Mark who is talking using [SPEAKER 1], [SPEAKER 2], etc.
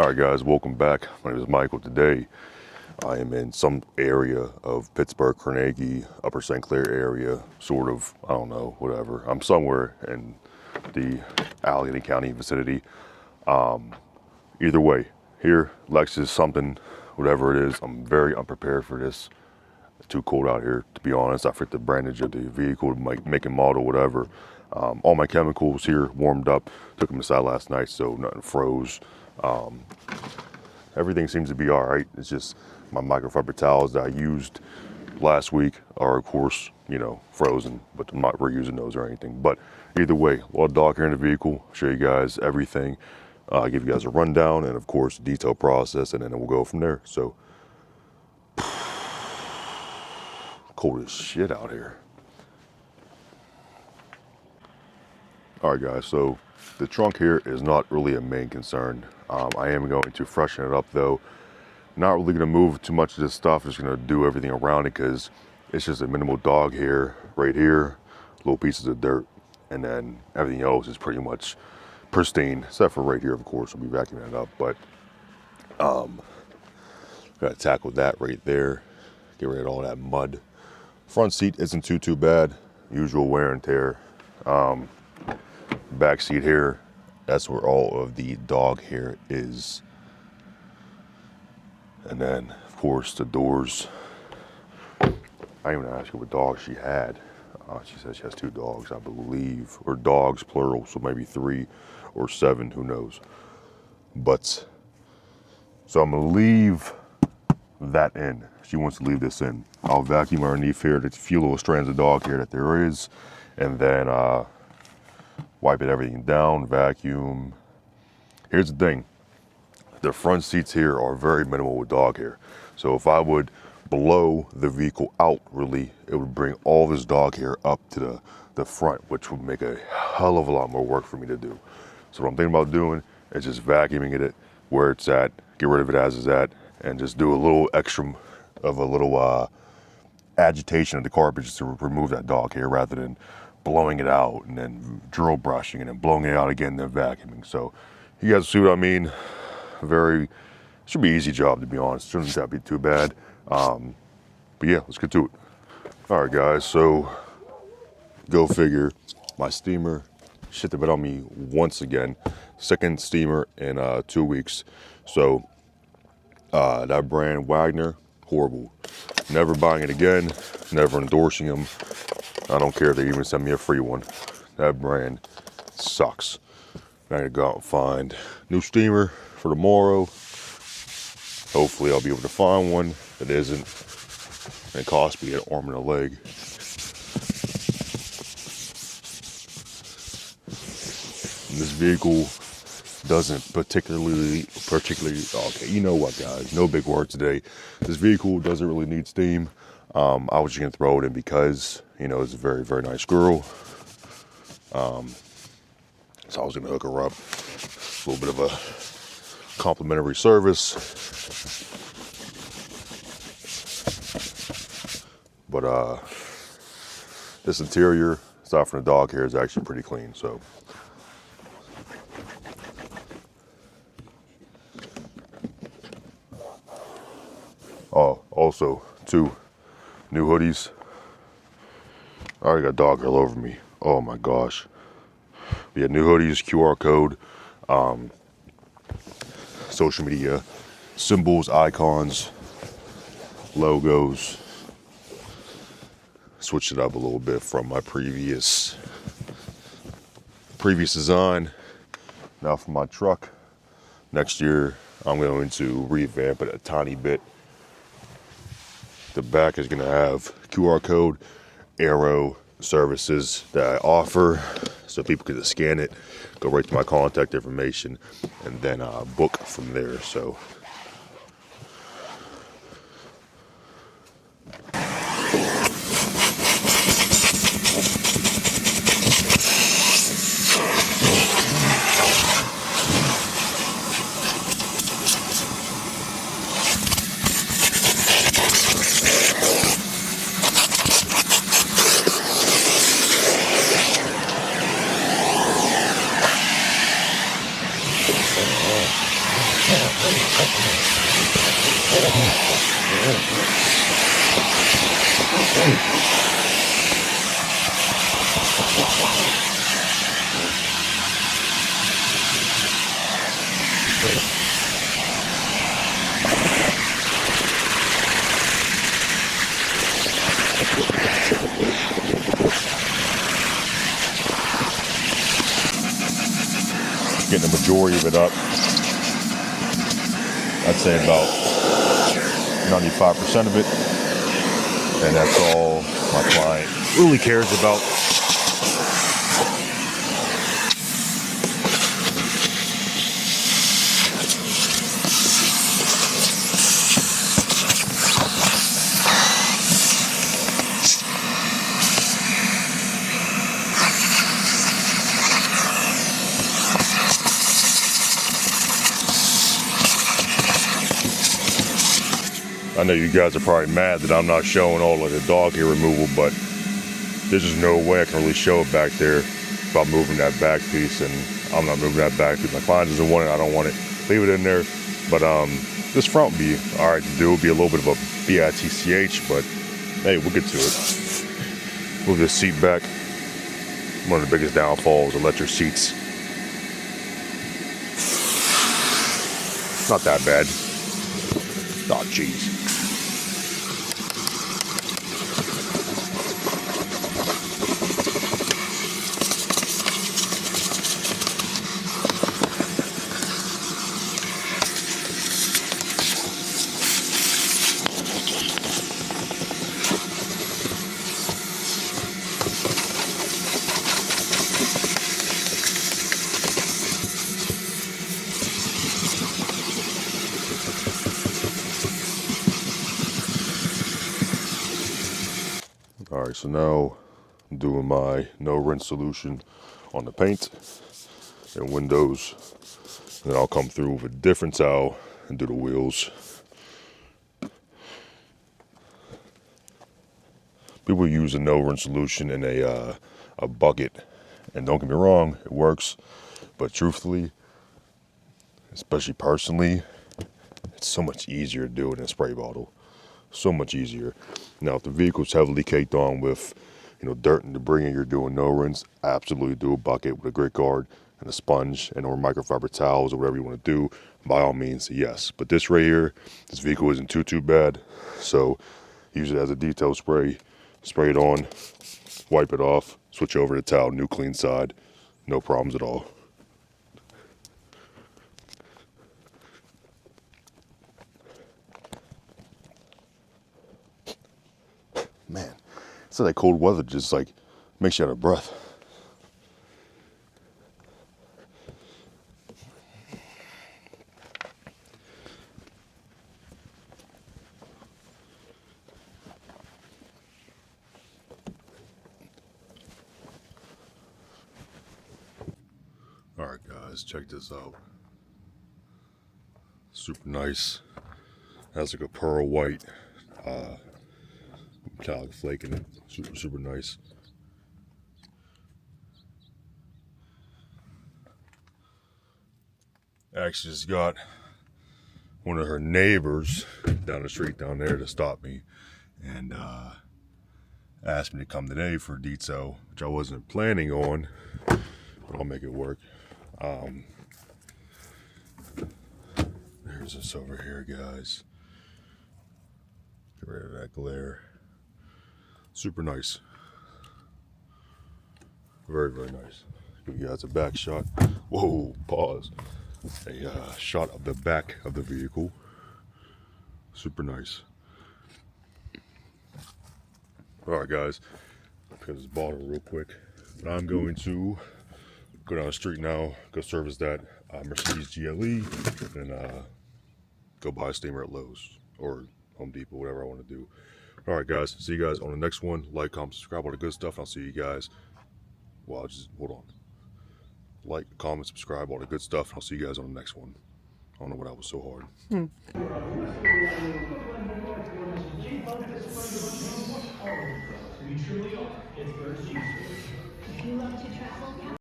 [SPEAKER 1] Alright guys, welcome back. My name is Michael. Today I am in some area of Pittsburgh, Carnegie, Upper St. Clair area, sort of, I don't know, whatever. I'm somewhere in the Allegheny County vicinity. Either way, here, Lexus, something, whatever it is, I'm very unprepared for this. It's too cold out here, to be honest. I forget the brandage of the vehicle, make and model, whatever. All my chemicals here warmed up, took them inside last night, so nothing froze. Everything seems to be all right. It's just my microfiber towels that I used last week are, of course, frozen, but I'm not reusing those or anything. But either way, a lot of dog here in the vehicle. Show you guys everything. Give you guys a rundown and, of course, detail process, and then we'll go from there. So, cold as shit out here. All right, guys, so the trunk here is not really a main concern. I am going to freshen it up, though. Not really going to move too much of this stuff. Just going to do everything around it because it's just a minimal dog hair right here, little pieces of dirt, and then everything else is pretty much pristine, except for right here, of course. We'll be vacuuming it up, but got to tackle that right there. Get rid of all that mud. Front seat isn't too bad. Usual wear and tear. Back seat here, that's where all of the dog hair is. And then, of course, the doors. I even asked her what dog she had. She said she has 2 dogs, I believe, or dogs plural, so maybe 3 or 7, who knows. But, so I'm gonna leave that in. She wants to leave this in. I'll vacuum underneath here to few little strands of dog hair that there is, and then wipe everything down, vacuum. Here's the thing. The front seats here are very minimal with dog hair. So if I would blow the vehicle out, really, it would bring all this dog hair up to the front, which would make a hell of a lot more work for me to do. So what I'm thinking about doing is just vacuuming it where it's at, get rid of it as it's at, and just do a little extra of a little agitation of the carpet just to remove that dog hair rather than blowing it out and then drill brushing and then blowing it out again and then vacuuming. So you guys see what I mean? Should be an easy job, to be honest. Shouldn't that be too bad. But yeah, let's get to it. All right, guys, so go figure. My steamer shit the bed on me once again. Second steamer in 2 weeks. So that brand, Wagner, horrible. Never buying it again. Never endorsing them. I don't care if they even send me a free one. That brand sucks. I'm gonna go out and find new steamer for tomorrow. Hopefully I'll be able to find one that isn't and cost me an arm and a leg. And this vehicle doesn't particularly, okay, you know what, guys, no big word today. This vehicle doesn't really need steam. I was just gonna throw it in because, it's a very, very nice girl. So I was gonna hook her up. A little bit of a complimentary service. But this interior, aside from the dog hair, is actually pretty clean, so. Oh, also, 2 new hoodies. I already got dog all over me. Oh my gosh. We had new hoodies, QR code, social media, symbols, icons, logos. Switched it up a little bit from my previous design. Now for my truck. Next year, I'm going to revamp it a tiny bit. The back is going to have QR code, arrow services that I offer, so people can just scan it, go right to my contact information, and then book from there. So Getting the majority of it up. I'd say about 95% of it. And that's all my client really cares about. I know you guys are probably mad that I'm not showing all of the dog hair removal, but there's just no way I can really show it back there without moving that back piece, and I'm not moving that back piece. My client doesn't want it, I don't want it. Leave it in there. But this front would be all right to do. It'd be a little bit of a bitch, but hey, we'll get to it. Move this seat back. One of the biggest downfalls of electric seats. Not that bad. Oh, jeez. All right, so now I'm doing my no rinse solution on the paint and windows. And then I'll come through with a different towel and do the wheels. People use a no rinse solution in a bucket, and don't get me wrong, it works. But truthfully, especially personally, it's so much easier to do it in a spray bottle. So much easier. Now, if the vehicle's heavily caked on with, dirt and debris and you're doing no rinse, absolutely do a bucket with a grit guard and a sponge and or microfiber towels or whatever you want to do. By all means, yes. But this right here, this vehicle isn't too bad. So use it as a detail spray. Spray it on, wipe it off, switch over to towel, new clean side. No problems at all. Man, so that cold weather just like makes you out of breath. All right, guys, check this out. Super nice. Has like a pearl white metallic flake in it. Super nice. Actually just got one of her neighbors down the street down there to stop me and asked me to come today for a detail, which I wasn't planning on, but I'll make it work. There's this over here, guys. Get rid of that glare. Super nice. Very nice. Give you guys a back shot. Whoa, pause. A shot of the back of the vehicle. Super nice. Alright, guys. Put this bottle real quick. But I'm going to go down the street now, go service that Mercedes GLE, and go buy a steamer at Lowe's or Home Depot, whatever I want to do. Alright, guys. See you guys on the next one. Like, comment, subscribe, all the good stuff. I'll see you guys. Well, just hold on. Like, comment, subscribe, all the good stuff. I'll see you guys on the next one. I don't know why that was so hard.
[SPEAKER 2] We truly are Pittsburgh's cheesesteak. If you love to travel,